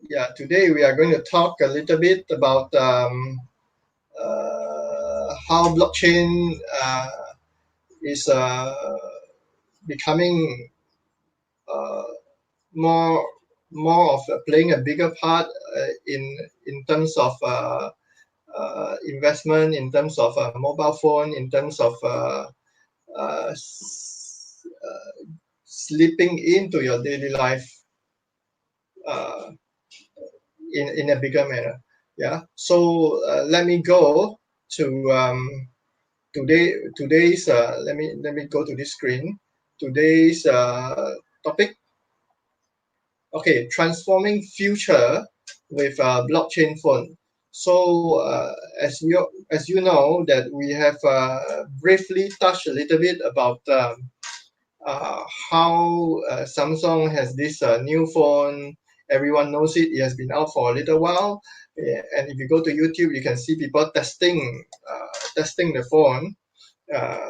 Yeah, today we are going to talk a little bit about how blockchain is becoming uh, more more of playing a bigger part in terms of investment, in terms of mobile phone, in terms of uh, s- slipping into your daily life uh, in a bigger manner. Yeah. So let me go to today's let me go to this screen. Today's topic. Okay, transforming future with blockchain phone. So as you know that we have briefly touched a little bit about uh, how Samsung has this new phone. Everyone knows it. It has been out for a little while, and if you go to YouTube, you can see people testing the phone, uh,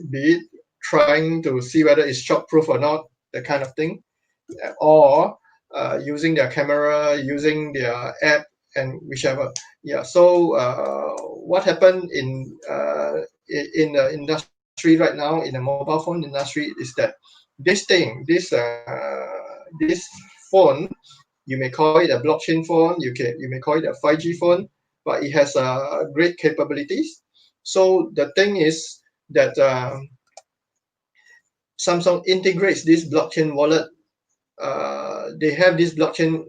be it trying to see whether it's shockproof or not, that kind of thing, or using their camera, using their app, and whichever. Yeah. So what happened in the industry right now, in the mobile phone industry, is that this phone, you may call it a blockchain phone, you may call it a 5G phone, but it has great capabilities. So the thing is that Samsung integrates this blockchain wallet. They have this blockchain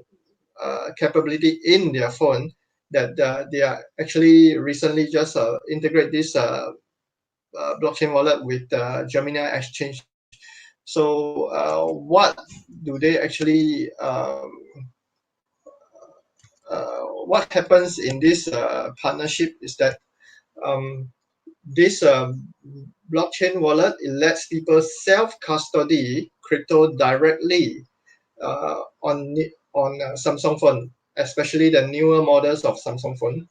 capability in their phone that they are actually recently just integrate this blockchain wallet with Gemini Exchange. So what do they actually what happens in this partnership is that um, this blockchain wallet, it lets people self custody crypto directly on Samsung phone, especially the newer models of Samsung phone.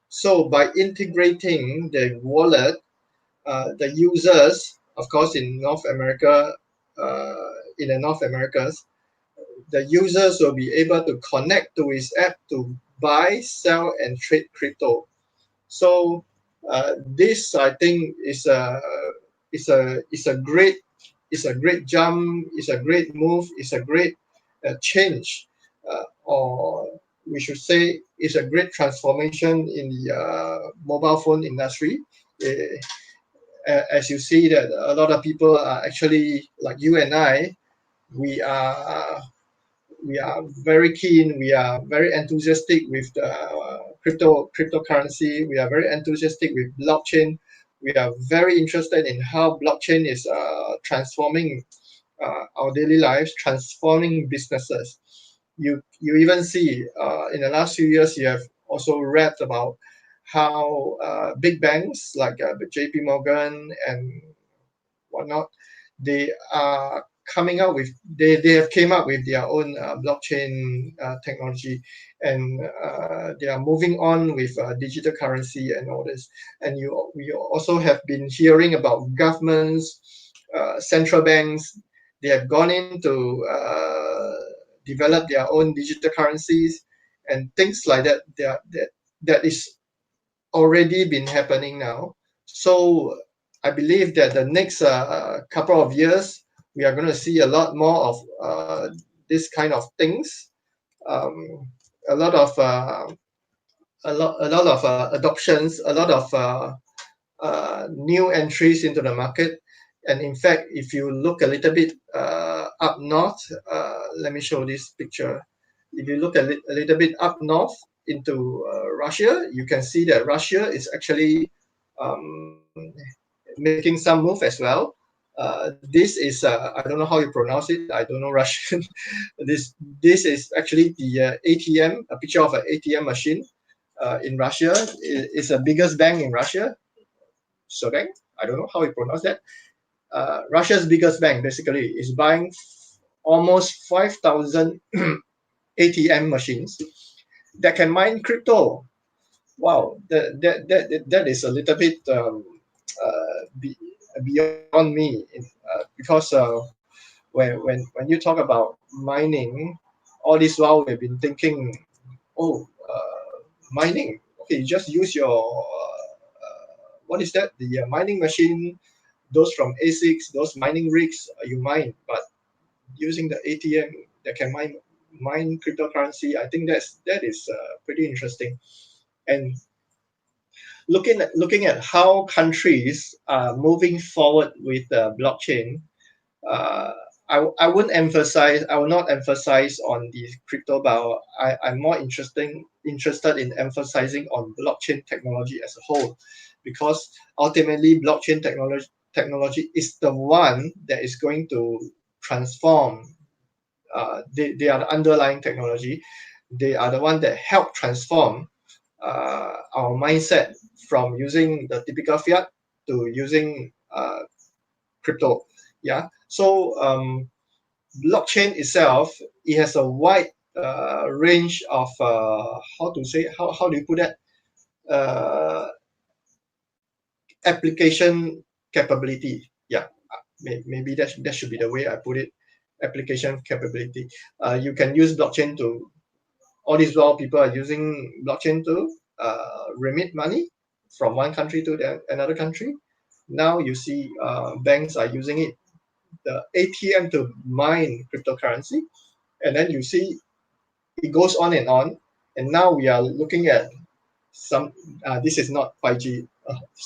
So by integrating the wallet, the users, of course, in North America, in the North Americas, the users will be able to connect to his app to buy, sell, and trade crypto. So this, I think, is a great jump. It's a great move. It's a great change, or we should say, it's a great transformation in the mobile phone industry. Uh, as you see that a lot of people are actually like you and I, we are we are very keen, we are very enthusiastic with the cryptocurrency, we are very enthusiastic with blockchain, we are very interested in how blockchain is transforming our daily lives, transforming businesses. You even see in the last few years, you have also read about how big banks like JP Morgan and whatnot, they are coming out with they have came up with their own blockchain technology, and they are moving on with digital currency and all this. And we also have been hearing about governments, central banks. They have gone into develop their own digital currencies and things like that. That is already been happening now. So I believe that the next couple of years, we are going to see a lot more of this kind of things. Um, a lot of adoptions, a lot of new entries into the market. And in fact, if you look a little bit up north, let me show this picture. If you look a little bit up north into Russia, you can see that Russia is actually um, making some move as well. This is I don't know how you pronounce it. I don't know Russian. this is actually the ATM, a picture of an ATM machine in Russia. It's the biggest bank in Russia. Sberbank. I don't know how you pronounce that. Russia's biggest bank basically is buying almost 5,000 ATM machines that can mine crypto. Wow, that is a little bit beyond me, because when you talk about mining all this while we've been thinking, oh, mining. Okay, you just use your what is that? The mining machine, those from ASICs, those mining rigs, you mine. But using the ATM that can mine cryptocurrency, I think that is pretty interesting. And looking at how countries are moving forward with blockchain, uh, I wouldn't emphasize. I will not emphasize on the crypto, but I'm more interested in emphasizing on blockchain technology as a whole, because ultimately blockchain technology is the one that is going to transform. They are the underlying technology. They are the one that help transform our mindset from using the typical fiat to using crypto. Yeah. So blockchain itself, it has a wide range of how do you put that, uh, application capability. Yeah, maybe that should be the way I put it. Application capability. You can use blockchain to, all this while people are using blockchain to remit money from one country to another country. Now you see banks are using it, the ATM, to mine cryptocurrency, and then you see it goes on and on. And now we are looking at some. This is not 5G.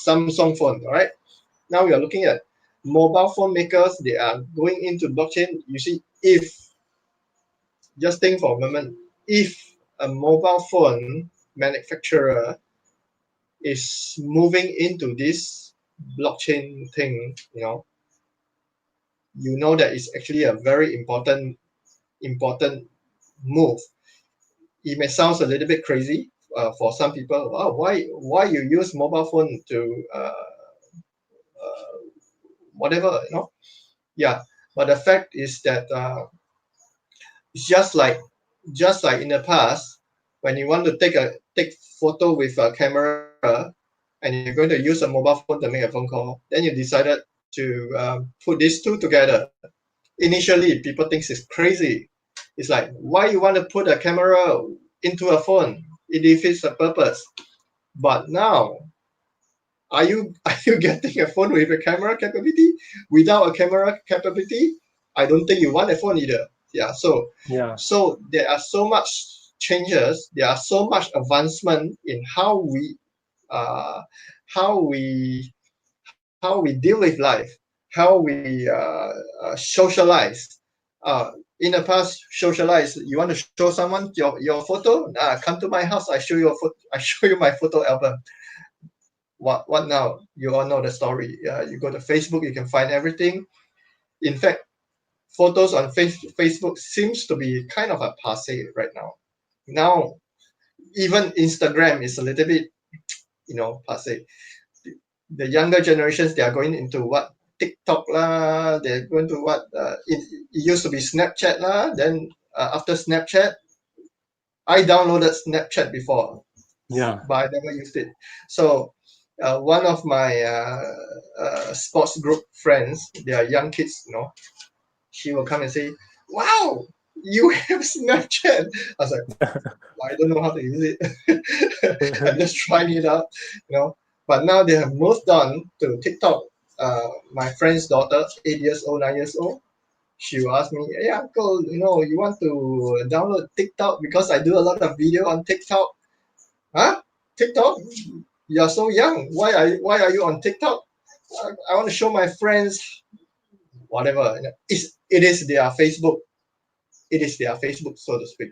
Samsung phone, all right. Now we are looking at mobile phone makers. They are going into blockchain. You see, if just think for a moment, if a mobile phone manufacturer is moving into this blockchain thing, you know that it's actually a very important move. It may sound a little bit crazy for some people. Oh, why you use mobile phone to whatever, Yeah, but the fact is that it's just like in the past, when you want to take photo with a camera, and you're going to use a mobile phone to make a phone call, then you decided to put these two together. Initially, people think it's crazy. It's like, why you want to put a camera into a phone? It defeats the purpose. But now, are you are you getting a phone with a camera capability? Without a camera capability, I don't think you want a phone either. Yeah. So Yeah. so there are so much changes. There are so much advancement in uh, how we how we deal with life, how we socialize. In the past, socialize. You want to show someone your photo? Come to my house. I show you a photo. I show you my photo album. What now? You all know the story. You go to Facebook, you can find everything. In fact, photos on Facebook seems to be kind of a passe right now. Now, even Instagram is a little bit, passe. The younger generations, they are going into what, TikTok lah. They're going to what, it used to be Snapchat lah. Then after Snapchat, I downloaded Snapchat before, Yeah. but I never used it. So one of my sports group friends, they are young kids, she will come and say, "Wow, you have Snapchat." I was like, I don't know how to use it. I'm just trying it out, But now they have moved on to TikTok. My friend's daughter, 8 years old, 9 years old, she will ask me, "Hey uncle, you want to download TikTok because I do a lot of video on TikTok." Huh? TikTok? You're so young. Why are you on TikTok? I want to show my friends whatever. It is their Facebook. It is their Facebook, so to speak.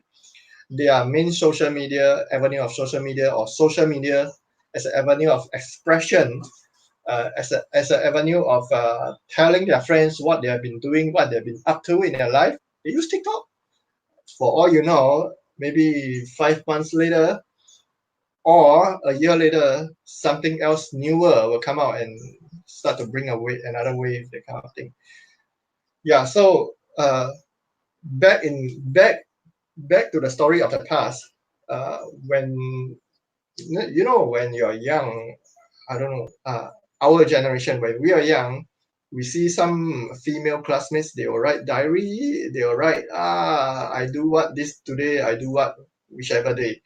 Their main social media avenue of social media, or social media as an avenue of expression, as an avenue of telling their friends what they have been doing, what they've been up to in their life. They use TikTok. For all you know, maybe 5 months later or a year later, something else newer will come out and start to bring another wave, that kind of thing. Yeah. So back in back to the story of the past. When when you're young, I don't know. Our generation, when we are young, we see some female classmates, they will write diary, they will write, I do what this today, I do what whichever day.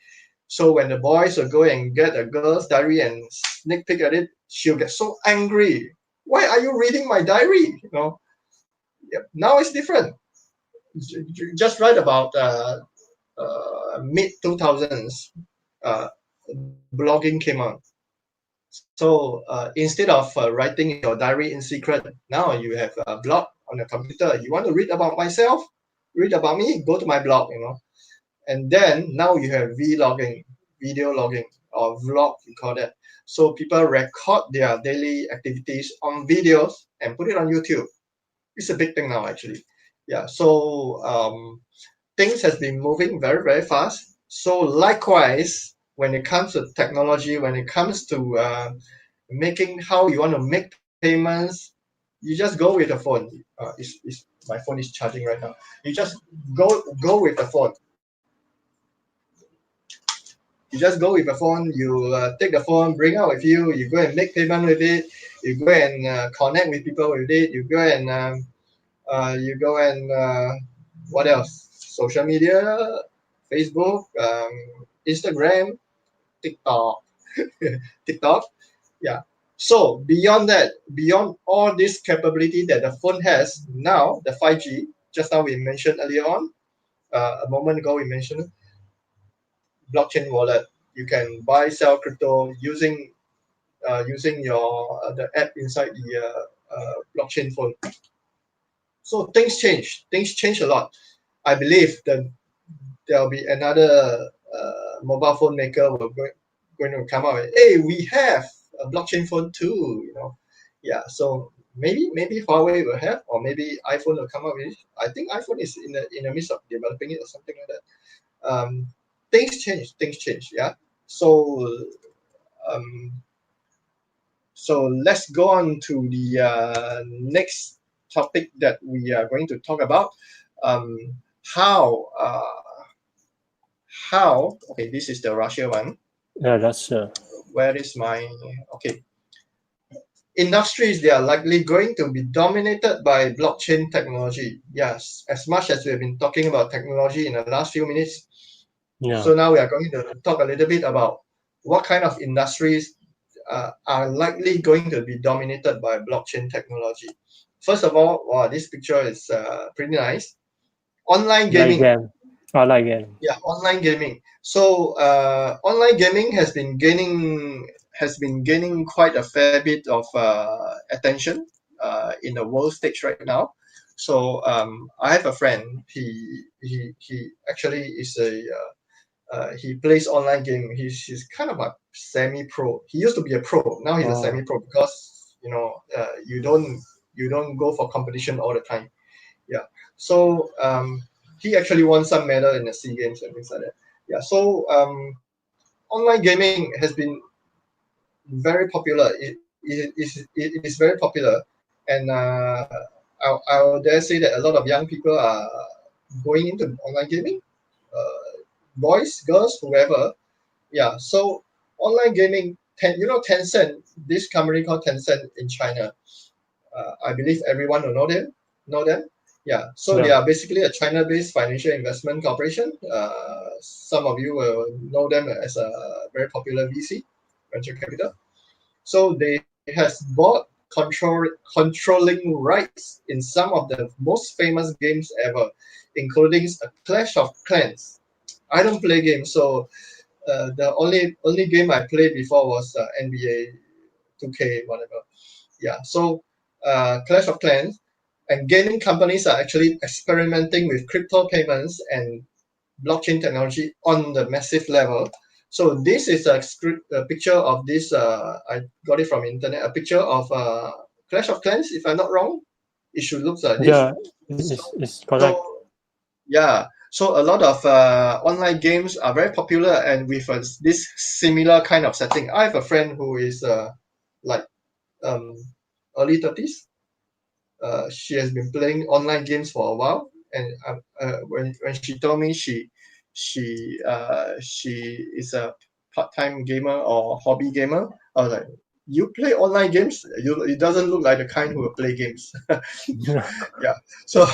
So when the boys will go and get a girl's diary and sneak peek at it, she'll get so angry. Why are you reading my diary? Yep. Now it's different. Just right about mid 2000s, uh, blogging came out. So instead of writing your diary in secret, now you have a blog on the computer. You want to read about myself, read about me, go to my blog. And then now you have vlogging, video logging, or vlog, you call that. So people record their daily activities on videos and put it on YouTube. It's a big thing now, actually. Yeah. So things has been moving very, very fast. So likewise, when it comes to technology, when it comes to making how you want to make payments, you just go with the phone. My phone is charging right now. You just go with the phone. You just go with the phone. You take the phone, bring out with you. You go and make payment with it. You go and connect with people with it. You go and what else? Social media, Facebook, Instagram, TikTok, TikTok. Yeah. So beyond that, beyond all this capability that the phone has now, the 5G. Just now we mentioned earlier on, a moment ago we mentioned blockchain wallet. You can buy, sell crypto using your the app inside the blockchain phone. So things change a lot. I believe that there'll be another mobile phone maker going to come out with, hey, we have a blockchain phone too. Yeah, so maybe Huawei will have, or maybe iPhone will come out with it. I think iPhone is in the midst of developing it or something like that. Things change. Yeah. So um, so let's go on to the next topic that we are going to talk about. Um, how okay, this is the Russia one. Yeah, that's Where is my okay? Industries, they are likely going to be dominated by blockchain technology. Yes, as much as we have been talking about technology in the last few minutes, yeah. so now we are going to talk a little bit about what kind of industries are likely going to be dominated by blockchain technology. First of all, wow, this picture is pretty nice. Online Like gaming. game. I like game. Yeah, online gaming. So online gaming has been gaining quite a fair bit of attention in the world stage right now. So I have a friend. He actually is he plays online game. He's kind of a semi-pro. He used to be a pro. Now he's a Oh, semi-pro because you don't go for competition all the time. Yeah. So he actually won some medal in the SEA Games and things like that. Yeah. So online gaming has been very popular. It is very popular, and I would dare say that a lot of young people are going into online gaming. Boys, girls, whoever. Yeah. So online gaming, Tencent, this company called Tencent in China. I believe everyone will know them. Know them. Yeah. So they yeah. are basically a China-based financial investment corporation. Some of you will know them as a very popular VC, venture capital. So they has bought controlling rights in some of the most famous games ever, including a Clash of Clans. I don't play games, so the only game I played before was NBA 2K, whatever. Yeah. So Clash of Clans and gaming companies are actually experimenting with crypto payments and blockchain technology on the massive level. So this is a picture of this. I got it from internet. A picture of Clash of Clans. If I'm not wrong, it should look like this. Yeah, So, it's correct. so yeah. So a lot of online games are very popular and with this similar kind of setting. I have a friend who is like um, early 30s. She has been playing online games for a while, and when she told me she is a part-time gamer or hobby gamer, I was like, you play online games. It doesn't look like the kind who will play games. Yeah. So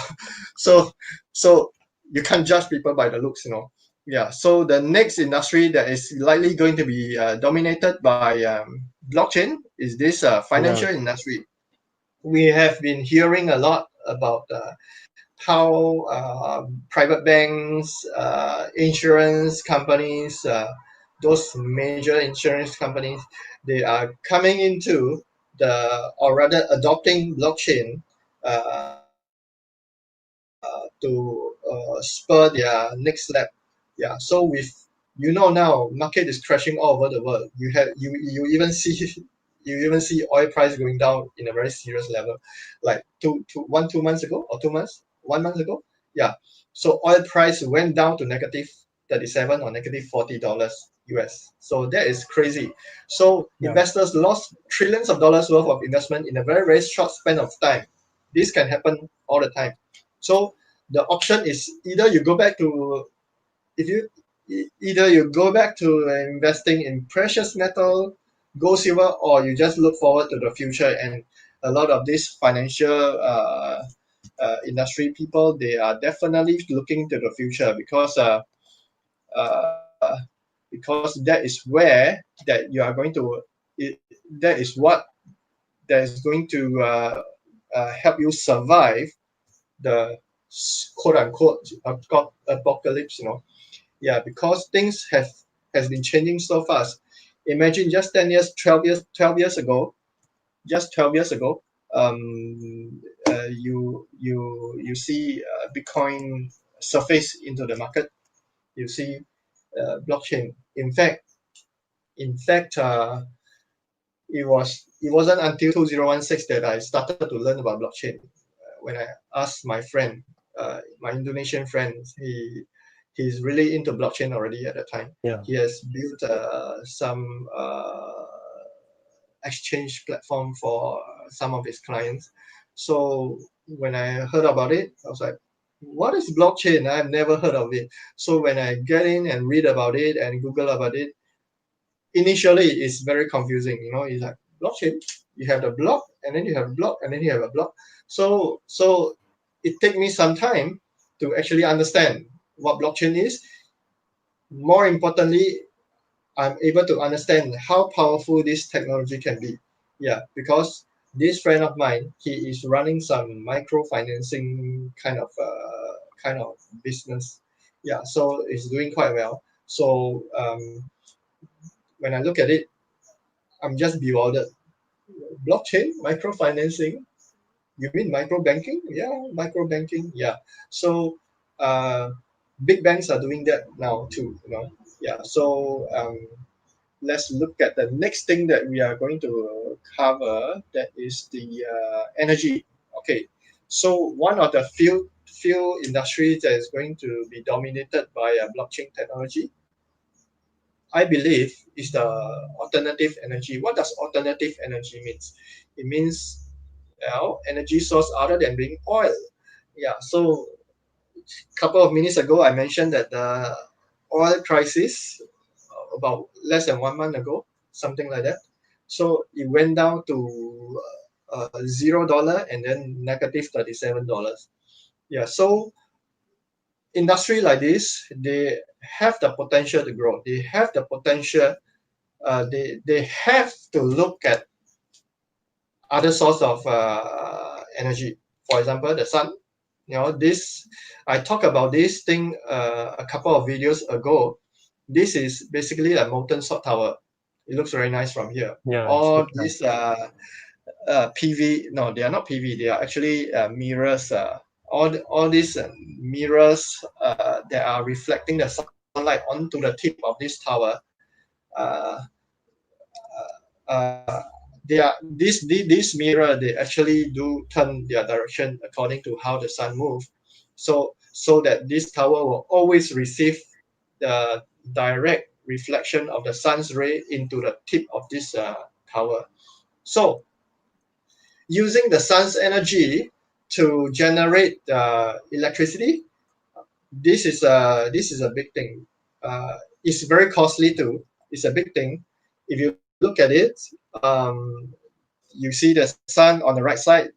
so so you can't judge people by the looks, Yeah. So the next industry that is likely going to be dominated by blockchain is this financial industry. We have been hearing a lot about how private banks, insurance companies, those major insurance companies, they are coming into or rather adopting blockchain to spur their next lap. Yeah. So with now market is crashing all over the world. You even see you even see oil price going down in a very serious level, like 2 months ago or 2 months, 1 month ago. Yeah. So oil price went down to negative 37 or negative $40 US. So that is crazy. So investors lost trillions of dollars worth of investment in a very, very short span of time. This can happen all the time. So the option is either you go back to if you either you go back to investing in precious metal, gold, silver, or you just look forward to the future. And a lot of these financial industry people, they are definitely looking to the future uh, because that is where that you are going to that is what that is going to help you survive the quote unquote apocalypse. Yeah, because things has been changing so fast. Imagine just 10 years, 12 years ago, just 12 years ago, you see Bitcoin surface into the market. You see blockchain. In fact, it wasn't until 2016 that I started to learn about blockchain. When I asked my friend, my Indonesian friend, he's really into blockchain already at the time. Yeah. He has built some exchange platform for some of his clients. So when I heard about it, I was like, what is blockchain? I've never heard of it. So when I get in and read about it and Google about it, initially it's very confusing. It's like blockchain, you have the block, and then you have a block, and then you have a block. So it takes me some time to actually understand what blockchain is. More importantly, I'm able to understand how powerful this technology can be. Yeah, because this friend of mine, he is running some microfinancing kind of business. Yeah, so it's doing quite well. So when I look at it, I'm just bewildered. Blockchain, microfinancing. You mean micro banking? Yeah, micro banking. Yeah. So big banks are doing that now too. Yeah. So let's look at the next thing that we are going to cover. That is the energy. Okay. So one of the few industries that is going to be dominated by blockchain technology, I believe, is the alternative energy. What does alternative energy means? It means energy source other than being oil. Yeah. So a couple of minutes ago, I mentioned that the oil crisis about less than 1 month ago, something like that. So it went down to $0 and then negative $37. Yeah. So industry like this, they have the potential to grow. They have the potential. They have to look at other source of energy. For example, the sun. This I talked about this thing a couple of videos ago. This is basically a molten salt tower. It looks very nice from here. Yeah, it's All look these nice. PV, no, they are not PV. They are actually mirrors. All these mirrors that are reflecting the sunlight onto the tip of this tower. Uh, they are this mirror. They actually do turn their direction according to how the sun moves. So that this tower will always receive the direct reflection of the sun's ray into the tip of this tower. So using the sun's energy to generate electricity, this is a big thing. It's very costly too. It's a big thing. If you look at it, you see the sun on the right side,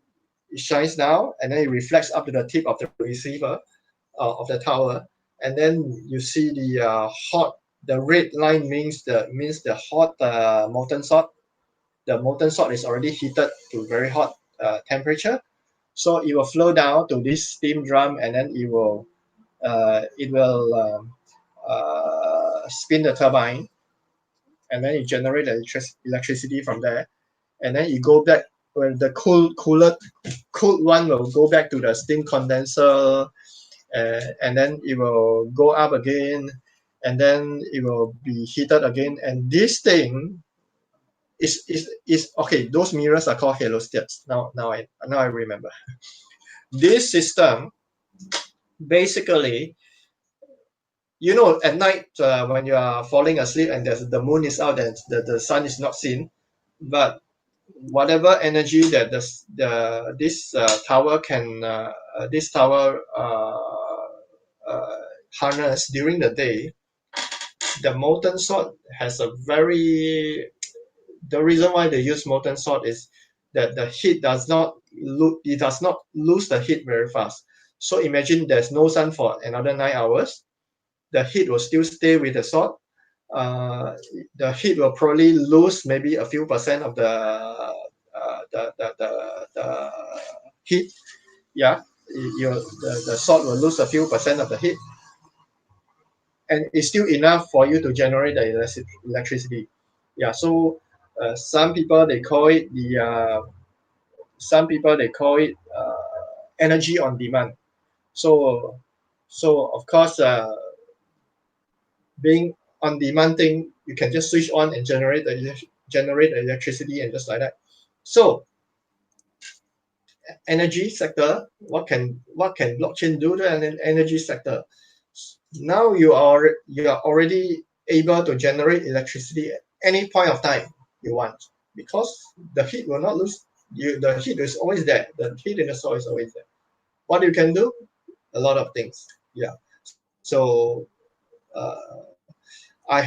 it shines down, and then it reflects up to the tip of the receiver of the tower, and then you see the red line means the hot molten salt. The molten salt is already heated to very hot temperature, so it will flow down to this steam drum, and then it will spin the turbine, and then it generate electricity from there, and then it go back when the cooled one will go back to the steam condenser, and then it will go up again, and then it will be heated again, and this thing is okay. Those mirrors are called halostats. Now I remember. This system basically, at night when you are falling asleep and the moon is out and the sun is not seen, but whatever energy that this tower can harness during the day, the molten salt has a very. The reason why they use molten salt is that the heat does not lose the heat very fast. So imagine there's no sun for another 9 hours, the heat will still stay with the salt. The heat will probably lose maybe a few percent of the heat. Yeah, the salt will lose a few percent of the heat, and it's still enough for you to generate the electricity. Yeah, so some people they call it energy on demand. So of course, being on demand thing, you can just switch on and generate the electricity and just like that. So energy sector, what can blockchain do to an energy sector? Now you are already able to generate electricity at any point of time you want, because the heat will not lose. The heat is always there. The heat in the soil is always there. What you can do? A lot of things. Yeah. So I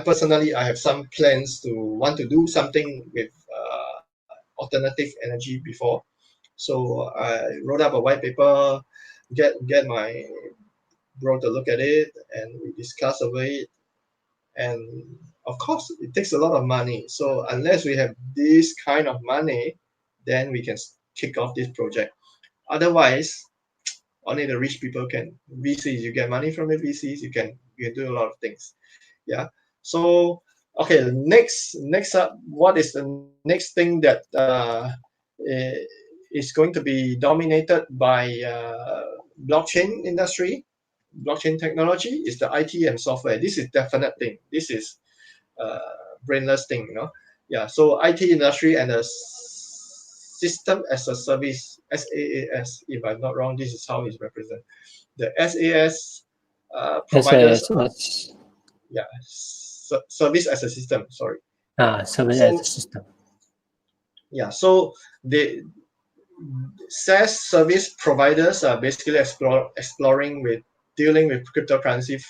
personally have some plans to want to do something with alternative energy before. So I wrote up a white paper, get my bro to look at it, and we discuss over it. And of course, it takes a lot of money. So unless we have this kind of money, then we can kick off this project. Otherwise, only the rich people can. VCs, you get money from the VCs, you can do a lot of things. Yeah. So okay, next up, what is the next thing that is going to be dominated by blockchain industry, blockchain technology? Is the IT and software. This is definite thing. This is brainless thing, Yeah. So IT industry and the system as a service, SaaS. If I'm not wrong, this is how it's represented. The SaaS providers. SaaS. Yeah, service as a system. Sorry. Service as a system. Yeah. So the SaaS service providers are basically exploring with dealing with cryptocurrency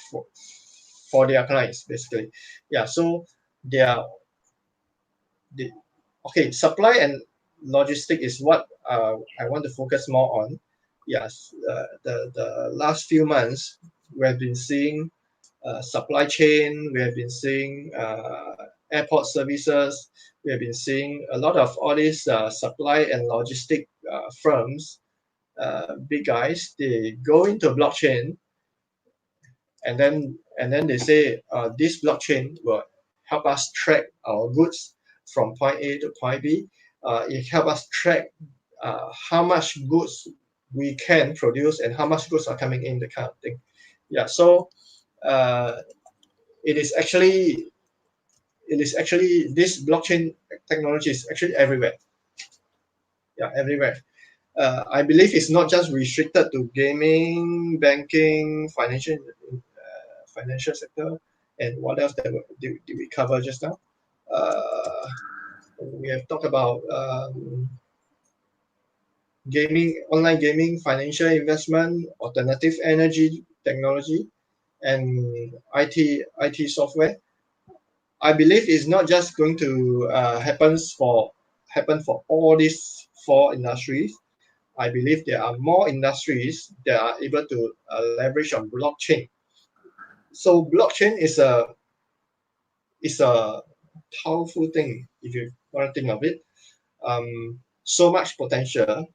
for their clients, basically. Yeah. So they are okay. Supply and logistic is what I want to focus more on. Yes. The last few months we have been seeing supply chain. We have been seeing airport services. We have been seeing a lot of all these supply and logistic firms, big guys. They go into blockchain, and then they say this blockchain will help us track our goods from point A to point B. It help us track how much goods we can produce and how much goods are coming in, the kind of thing. Yeah. So it is actually this blockchain technology is actually everywhere. Yeah, everywhere. I believe it's not just restricted to gaming, banking, financial sector, and what else did we cover just now? We have talked about gaming, online gaming, financial investment, alternative energy technology, and IT software. I believe it's not just going to happen for all these four industries. I believe there are more industries that are able to leverage on blockchain. So blockchain is a powerful thing if you want to think of it. So much potential,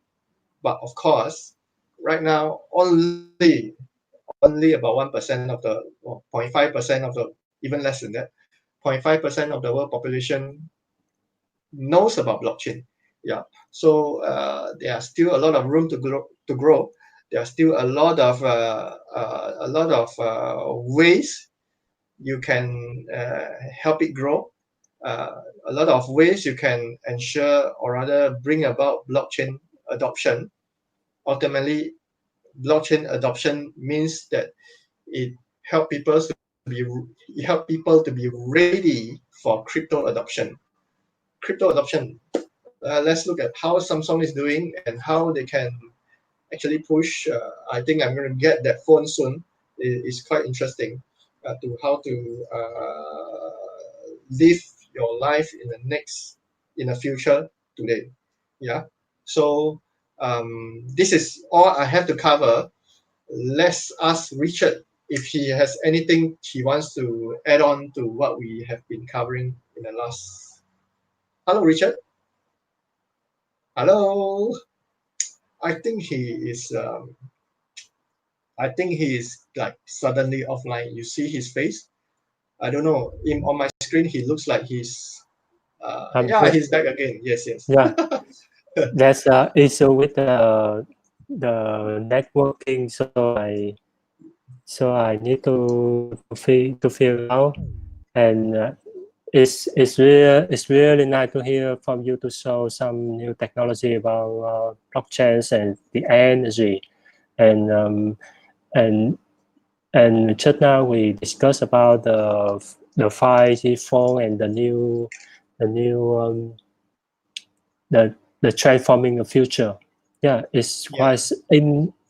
but of course, right now only about 1% of the, or 0.5% of the, even less than that, 0.5% of the world population knows about blockchain. Yeah. So there are still a lot of room to grow. There are still a lot of ways you can help it grow. A lot of ways you can ensure, or rather bring about blockchain adoption. Ultimately, blockchain adoption means that it help people to be ready for crypto adoption. Crypto adoption. Let's look at how Samsung is doing and how they can actually push. I think I'm going to get that phone soon. It's quite interesting to how to live your life in the future today. Yeah. So this is all I have to cover. Let's ask Richard if he has anything he wants to add on to what we have been covering in the last. Hello, Richard. Hello. I think he is. I think he is like suddenly offline. You see his face. I don't know. On my screen, he looks like he's. I'm Yeah, here. he's back again. Yes, yes. Yeah, there's a issue with the networking, so I need to figure out, and it's really nice to hear from you to show some new technology about blockchains and the energy, and and and just now we discussed about the 5G phone and the new the transforming the future. Yeah, it's Yeah. quite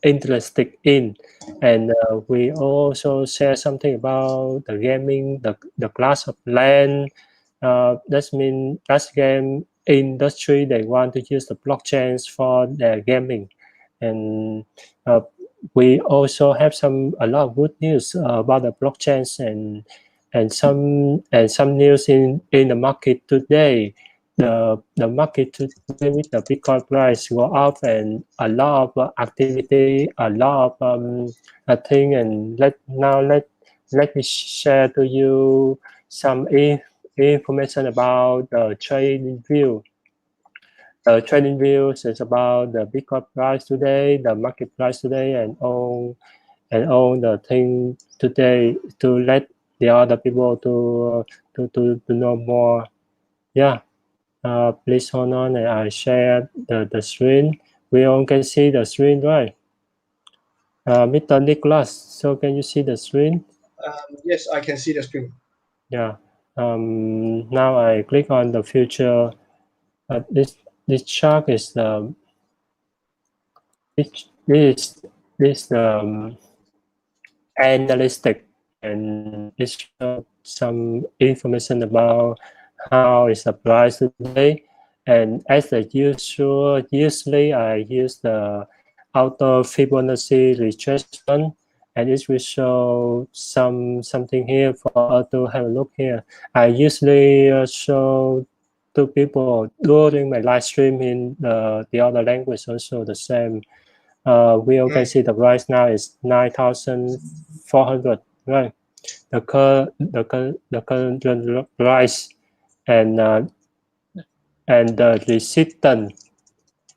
interesting and we also share something about the gaming, the class of land. That means that game industry they want to use the blockchains for their gaming, and we also have a lot of good news about the blockchains and some news in the market today. The market today with the Bitcoin price go up and a lot of activity, a lot of thing. And let me share to you some information about the trading view. The trading views is about the Bitcoin price today, the market price today, and all the thing today to let the other people to know more. Yeah. Please hold on and I share the screen. We all can see the screen, right? Mr. Nicholas, so can you see the screen? Yes, I can see the screen. Yeah. Now I click on the future. This chart is this analytic, and it shows some information about how it's applied today. And as the usually I use the auto Fibonacci retracement, and it will show something here for us to have a look here. I usually show to people during my live stream in the other language also the same. We all can see the price now is 9,400, right? The current price, and the resistance,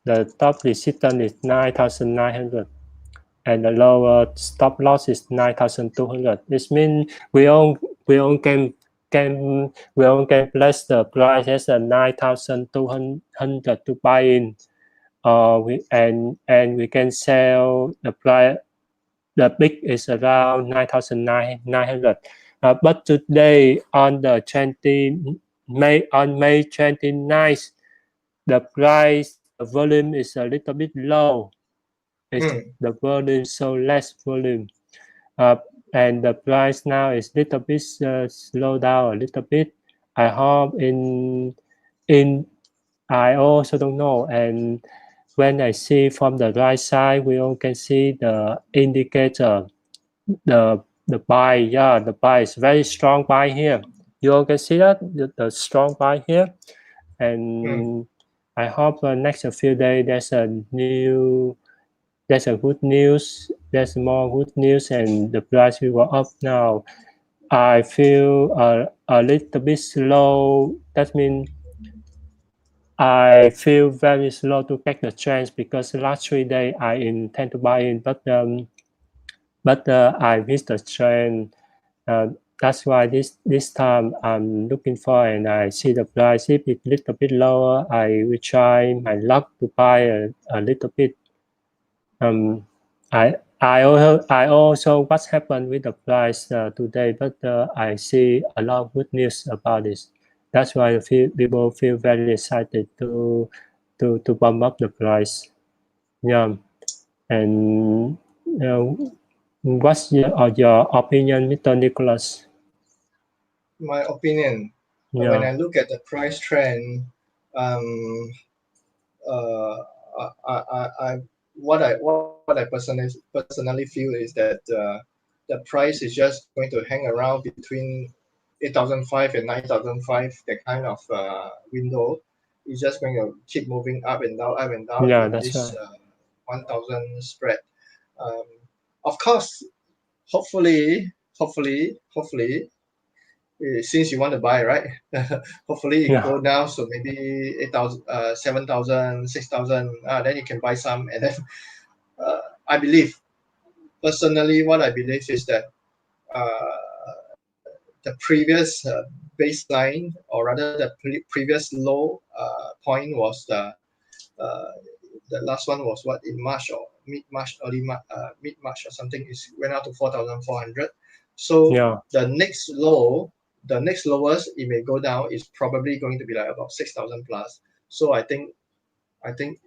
the top resistance is 9,900, and the lower stop loss is 9,200. This means we all can place the price as a 9,200 to buy in. We can sell the price. The big is around 9,900. But today on May 29th, the price, the volume is a little bit low. The volume so less volume, and the price now is little bit slow down a little bit. I hope in I also don't know. And when I see from the right side, we all can see the indicator, the buy. Yeah, the buy is very strong buy here. You all can see that the strong buy here, and I hope next few days there's a good news. There's more good news, and the price will go up now. I feel a little bit slow. That means I feel very slow to take the chance because the last 3 days I intend to buy in, but I missed the trend. That's why this time I'm looking for, and I see the price. If it's a little bit lower, I will try my luck to buy a little bit. I also what's happened with the price today, but I see a lot of good news about this. That's why people feel very excited to bump up the price. Yeah, and what's your opinion, Mr. Nicholas? My opinion, when Yeah, I look at the price trend, uh, I what I personally feel is that the price is just going to hang around between 8,005 and 9,005. That kind of window is just going to keep moving up and down yeah, in that's this right. 1,000 spread. Um, of course, hopefully, since you want to buy, right? Hopefully it Yeah, go down, so maybe 8,000, 7,000, 6,000. Then you can buy some, and then I believe personally, what I believe is that the previous baseline, or rather the previous low point was uh, the last one was what, in March or mid March, mid March or something. Is went out to 4,400. So yeah, the next lowest it may go down is probably going to be like about 6,000 plus. So I think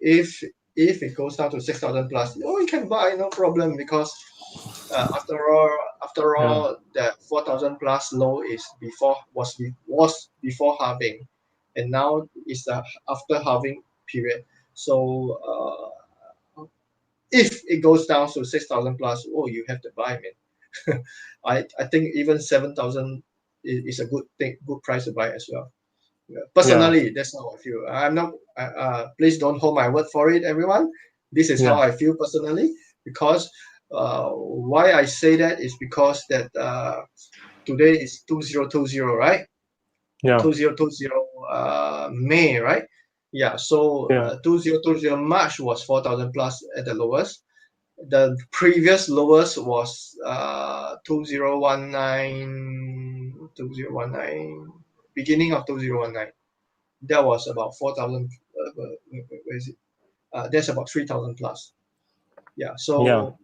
if it goes down to 6,000 plus, you can buy, no problem, because after yeah, all, that 4,000 plus low is was before halving, and now is the after halving period. So if it goes down to 6,000 plus, you have to buy, man. I think even 7,000 is a good price to buy as well. Yeah. yeah, Personally, that's how I feel. I'm not. Please don't hold my word for it, everyone. This is how yeah, I feel personally, because why I say that is because that today is 2020, right? yeah, 2020 May, right? Yeah. So yeah, 2020 March was 4,000 plus at the lowest. The previous lowest was 2019, beginning of 2019. That was about 4,000. Where is it? That's about 3,000 plus. Yeah. yeah, So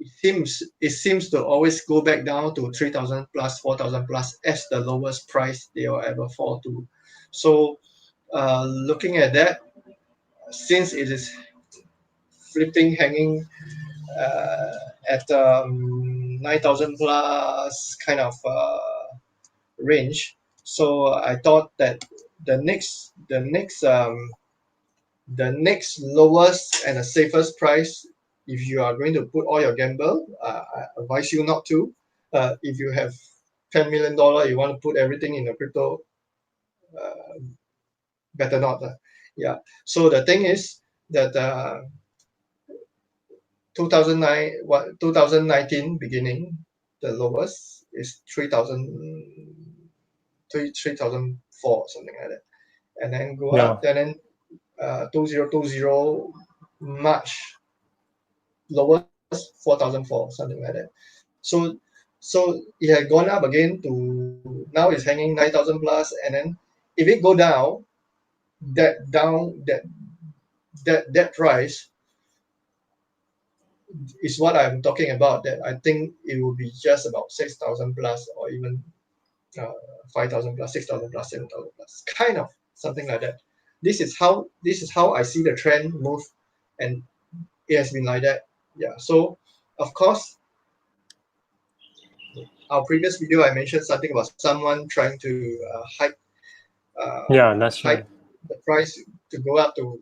it seems to always go back down to 3,000 plus, 4,000 plus as the lowest price they will ever fall to. So looking at that, since it is flipping, hanging at 9,000 plus kind of range, so I thought that the next lowest and the safest price, if you are going to put all your gamble, I advise you not to. If you have $10 million, you want to put everything in the crypto, uh, better not. Yeah. So the thing is that 2019 beginning, the lowest is 3,004, something like that, and then go yeah, up, and then 2020 March lowest 4,004, something like that. So it had gone up again to now it's hanging 9,000 plus, and then if it go down, that down that price is what I'm talking about. That I think it will be just about 6,000 plus, or even uh, 5,000 plus, 6,000 plus, 7,000 plus, kind of something like that. This is how I see the trend move, and it has been like that. Yeah. So of course, our previous video I mentioned something about someone trying to hike Yeah, that's high, right. the price to go up to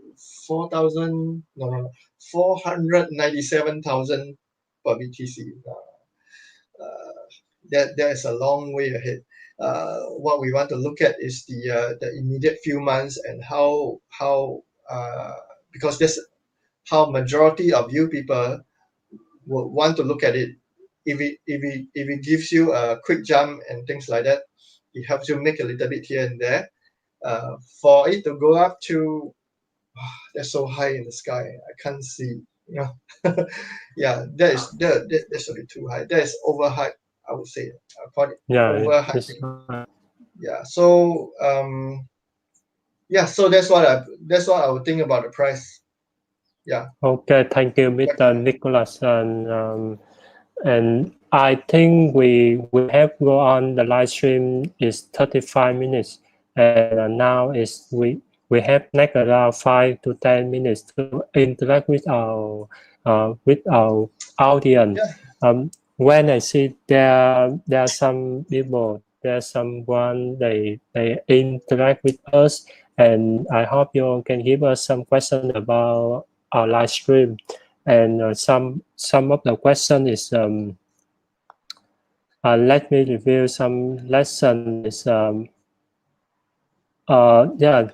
4,000, no, 497,000 per BTC. That is a long way ahead. What we want to look at is the immediate few months and how because this how majority of you people would want to look at it. If it gives you a quick jump and things like that, it helps you make a little bit here and there. For it to go up to that's so high in the sky, I can't see. Yeah, that's a bit too high. That is overhyped, I would say. I call it Yeah, overhyped. it's right. Yeah. So so that's what I would think about the price. Yeah. Okay, thank you, Mr. Nicholas, and I think we have go on the live stream is 35 minutes, and now is we have next around 5 to 10 minutes to interact with our audience. Yeah. When I see there are some people, there's someone they interact with us, and I hope you can give us some question about our live stream. And some of the question is let me review some lesson is yeah,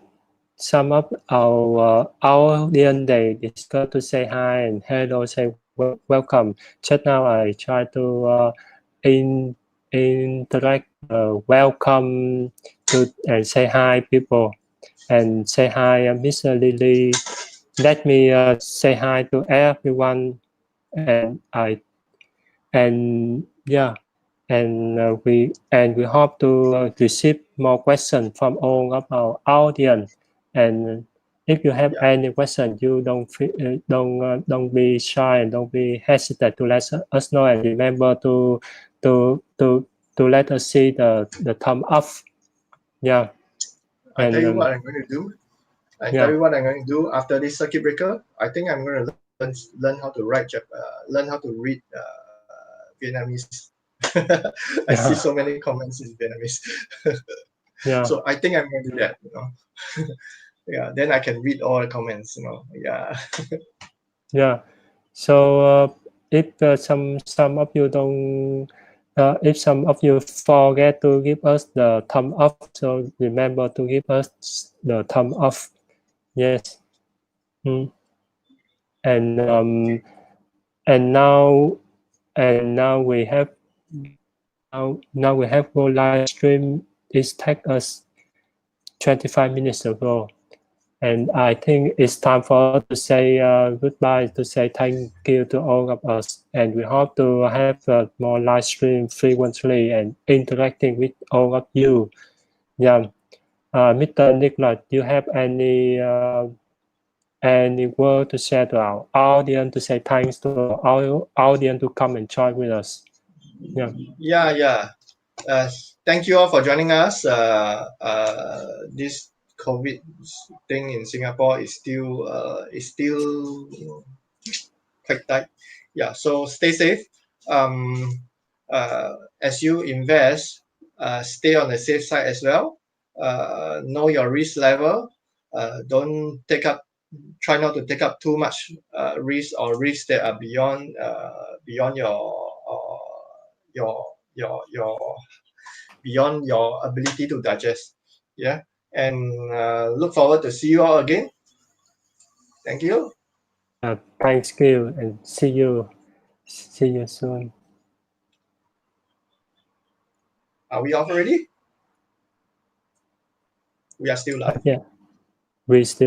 some of our audience they discuss to say hi and hello, say welcome. Just now I try to interact welcome to and say hi people and say hi Mr. Lily. Let me say hi to everyone, and yeah, and we hope to receive more questions from all of our audience. And if you have any question, you don't be shy and don't be hesitant to let us know. And remember to let us see the thumb up. Yeah. I tell you And what I'm going to do. I tell you what I'm going to do after this circuit breaker. I think I'm going to learn how to learn how to read Vietnamese. I see so many comments in Vietnamese. yeah. So I think I'm going to do that. Yeah. Then I can read all the comments. Yeah. Yeah. So if some of you don't, if some of you forget to give us the thumb up, so remember to give us the thumb up. Yes. Mm. And and now we have now we have go live stream. It take us 25 minutes ago. And I think it's time for us to say goodbye, to say thank you to all of us. And we hope to have more live stream frequently and interacting with all of you. Yeah. Mr. Nicholas, do you have any word to share to our audience, to say thanks to our audience to come and join with us? Yeah. Yeah. Thank you all for joining us. This COVID thing in Singapore is still quite tight. Yeah, so stay safe. As you invest, stay on the safe side as well. Know your risk level. Don't try not to take up too much risk or risks that are beyond your beyond your ability to digest. Yeah, and look forward to see you all again. Thank you. Thanks you and see you soon. Are we off already? We are still live. Yeah, we still